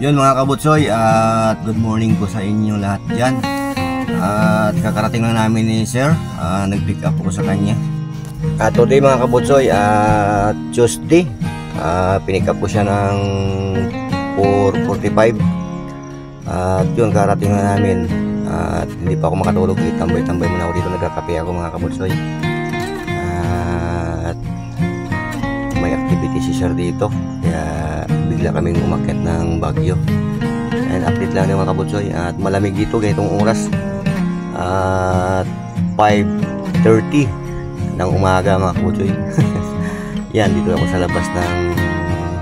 Yun mga kabutsoy, at good morning po sa inyo lahat dyan. At kakarating lang namin ni Sir, nag-pick up po sa kanya. At today mga kabutsoy, Tuesday, pinick up po siya ng 4:45. At yun, karating lang namin. At hindi pa ako makatulog, tambay-tambay muna ako dito, nagkakape ako mga kabutsoy. At may activity si Sir dito, kaya bigla kaming umakyat ng Baguio. And update lang mga kabutsoy, at malamig dito ganitong oras at 5:30 ng umaga mga kabutsoy. Yan, dito ako sa labas ng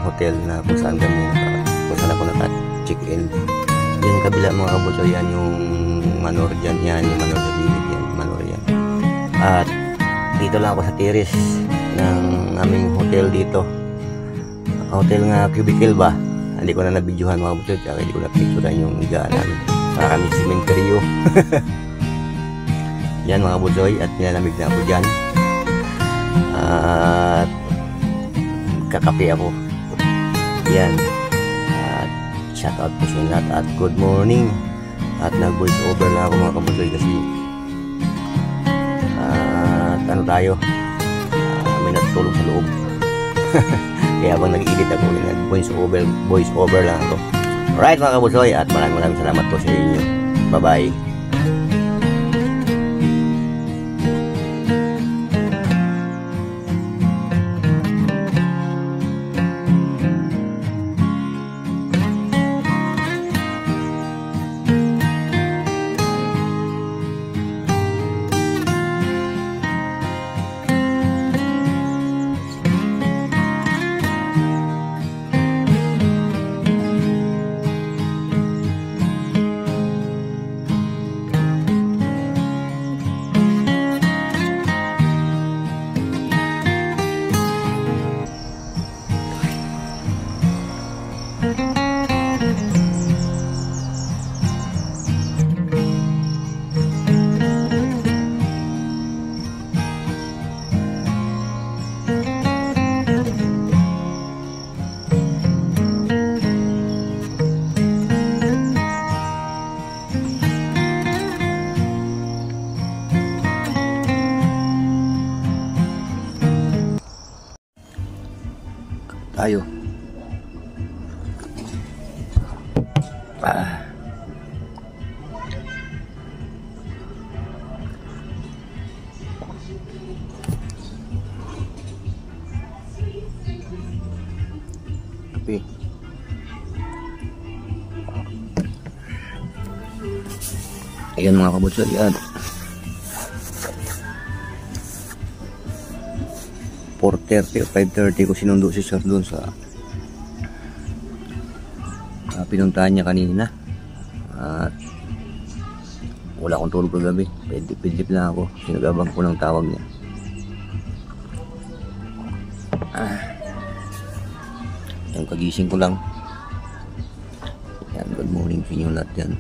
hotel na kung saan ako naka-check-in. Yan kabila mga kabutsoy, yan yung manor dyan, yan yung manor sa gilid, yan manor yan. At dito lang ako sa terrace ng aming hotel dito, hotel nga cubicle ba, hindi ko na nabidyohan mga kabutsoy, kaya hindi ko na picturean yung higaan namin, para kami simenteryo. Yan mga kabutsoy, at nilalamig na ako dyan at kakape ako. Yan, at shout out po sa inyo lahat at good morning. At nag voice over na ako mga kabutsoy kasi ano tayo, may natutulog sa loob. Kaya habang nag-edit ako, nag-voice over lang ako. Alright mga kabutsoy, at maraming salamat po sa inyo. Bye bye. Tayo. Kape. Ayan mga kabutsoy, yan 4:30 o 5:30 ko sinundo si Sir doon sa pinuntahan niya kanina. At wala akong tulog kagabi, pidlip lang ako, sinagabang ko ng tawag niya. Yung kagising ko lang. Yan, good morning sa inyo lahat yan.